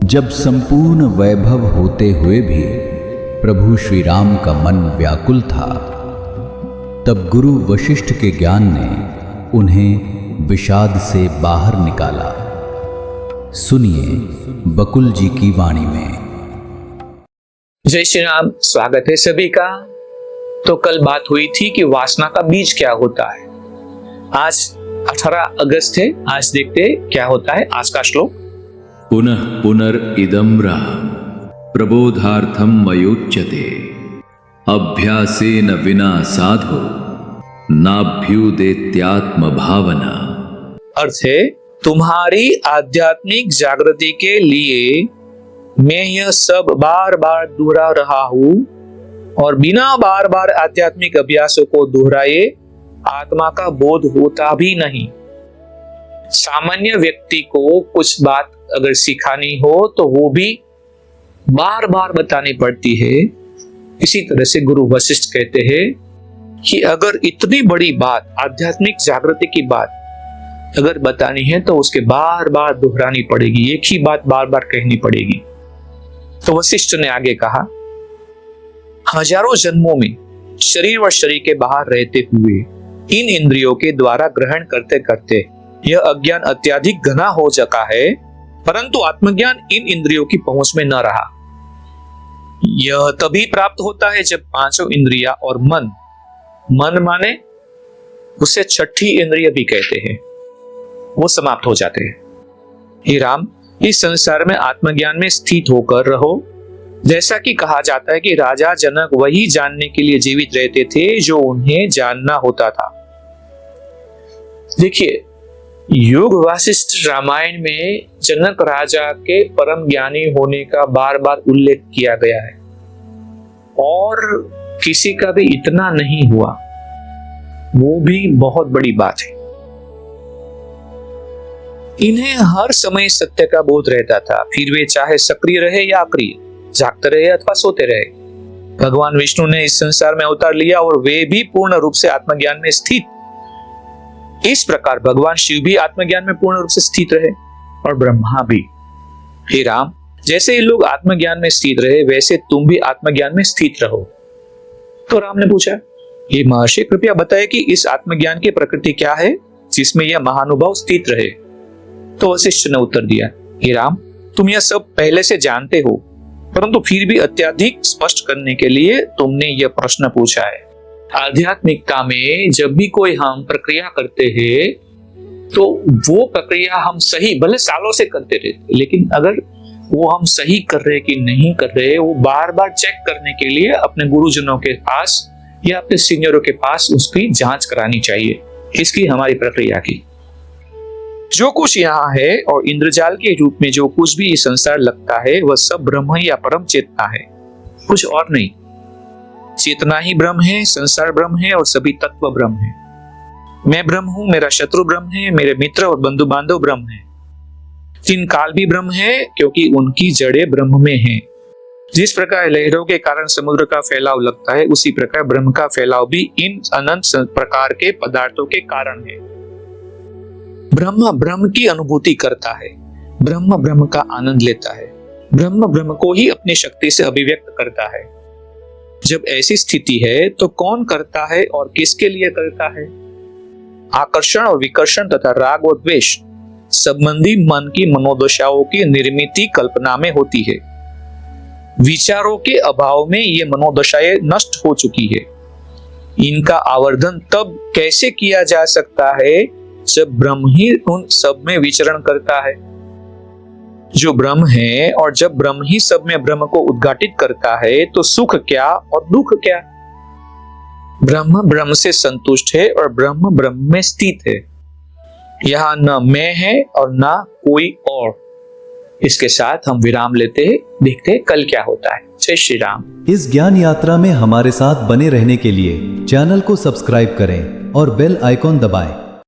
जब संपूर्ण वैभव होते हुए भी प्रभु श्री राम का मन व्याकुल था, तब गुरु वशिष्ठ के ज्ञान ने उन्हें विषाद से बाहर निकाला। सुनिए बकुल जी की वाणी में। जय श्री राम। स्वागत है सभी का। तो कल बात हुई थी कि वासना का बीज क्या होता है। आज 18 अगस्त है। आज देखते हैं क्या होता है आज का श्लोक। पुनः पुनर्इदम्रा प्रबोधार्थम मयोच्यते अभ्यासेन विना साधो नाभ्युदेत्यात्म भावना। अर्थ है, तुम्हारी आध्यात्मिक जागृति के लिए मैं यह सब बार बार दोहरा रहा हूं और बिना बार बार आध्यात्मिक अभ्यासों को दोहराए आत्मा का बोध होता भी नहीं। सामान्य व्यक्ति को कुछ बात अगर सिखानी हो तो वो भी बार बार बतानी पड़ती है। इसी तरह से गुरु वशिष्ठ कहते हैं कि अगर इतनी बड़ी बात, आध्यात्मिक जागृति की बात अगर बतानी है तो उसके बार बार दोहरानी पड़ेगी, एक ही बात बार बार कहनी पड़ेगी। तो वशिष्ठ ने आगे कहा, हजारों जन्मों में शरीर व शरीर के बाहर रहते हुए इन इंद्रियों के द्वारा ग्रहण करते करते यह अज्ञान अत्यधिक घना हो चुका है, परंतु आत्मज्ञान इन इंद्रियों की पहुंच में न रहा। यह तभी प्राप्त होता है जब पांचों इंद्रियां और मन माने उसे छठी इंद्रिय भी कहते हैं, वो समाप्त हो जाते हैं। हे राम, इस संसार में आत्मज्ञान में स्थित होकर रहो। जैसा कि कहा जाता है कि राजा जनक वही जानने के लिए जीवित रहते थे जो उन्हें जानना होता था। देखिए, योग वासिष्ठ रामायण में जनक राजा के परम ज्ञानी होने का बार बार उल्लेख किया गया है और किसी का भी इतना नहीं हुआ, वो भी बहुत बड़ी बात है। इन्हें हर समय सत्य का बोध रहता था, फिर वे चाहे सक्रिय रहे या अक्रिय, जागते रहे अथवा सोते रहे। भगवान विष्णु ने इस संसार में अवतार लिया और वे भी पूर्ण रूप से आत्मज्ञान में स्थित। इस प्रकार भगवान शिव भी आत्मज्ञान में पूर्ण रूप से स्थित रहे और ब्रह्मा भी। हे राम, जैसे ये लोग आत्मज्ञान में स्थित रहे वैसे तुम भी आत्मज्ञान में स्थित रहो। तो राम ने पूछा, ये महर्षि कृपया बताए कि इस आत्मज्ञान की प्रकृति क्या है जिसमें यह महानुभाव स्थित रहे। तो वशिष्ठ ने उत्तर दिया, हे राम, तुम यह सब पहले से जानते हो, परंतु फिर भी अत्यधिक स्पष्ट करने के लिए तुमने यह प्रश्न पूछा है। आध्यात्मिकता में जब भी कोई हम प्रक्रिया करते हैं तो वो प्रक्रिया हम सही, भले सालों से करते रहते, लेकिन अगर वो हम सही कर रहे कि नहीं कर रहे, वो बार बार चेक करने के लिए अपने गुरुजनों के पास या अपने सीनियरों के पास उसकी जांच करानी चाहिए। इसकी हमारी प्रक्रिया की जो कुछ यहाँ है और इंद्रजाल के रूप में जो कुछ भी इस संसार लगता है वह सब ब्रह्म या परम चेतना है, कुछ और नहीं। चेतना ही ब्रह्म है, संसार ब्रह्म है और सभी तत्व ब्रह्म है। मैं ब्रह्म हूं, मेरा शत्रु ब्रह्म है, मेरे मित्र और बंधु बांधव ब्रह्म है। तीन काल भी ब्रह्म है क्योंकि उनकी जड़ें ब्रह्म में हैं। जिस प्रकार लहरों के कारण समुद्र का फैलाव लगता है, उसी प्रकार ब्रह्म का फैलाव भी इन अनंत प्रकार के पदार्थों के कारण है। ब्रह्म ब्रह्म की अनुभूति करता है, ब्रह्म ब्रह्म का आनंद लेता है, ब्रह्म ब्रह्म को ही अपनी शक्ति से अभिव्यक्त करता है। जब ऐसी स्थिति है तो कौन करता है और किसके लिए करता है? आकर्षण और विकर्षण तथा राग और द्वेष संबंधी मन की मनोदशाओं की निर्मिति कल्पना में होती है। विचारों के अभाव में ये मनोदशाएं नष्ट हो चुकी है। इनका आवर्धन तब कैसे किया जा सकता है जब ब्रह्म ही उन सब में विचरण करता है, जो ब्रह्म है। और जब ब्रह्म ही सब में ब्रह्म को उद्घाटित करता है तो सुख क्या और दुख क्या? ब्रह्म ब्रह्म से संतुष्ट है और ब्रह्म ब्रह्म में स्थित है। यहाँ न मैं है और न कोई और। इसके साथ हम विराम लेते हैं, देखते हैं कल क्या होता है। जय श्री राम। इस ज्ञान यात्रा में हमारे साथ बने रहने के लिए चैनल को सब्सक्राइब करें और बेल आइकॉन दबाएं।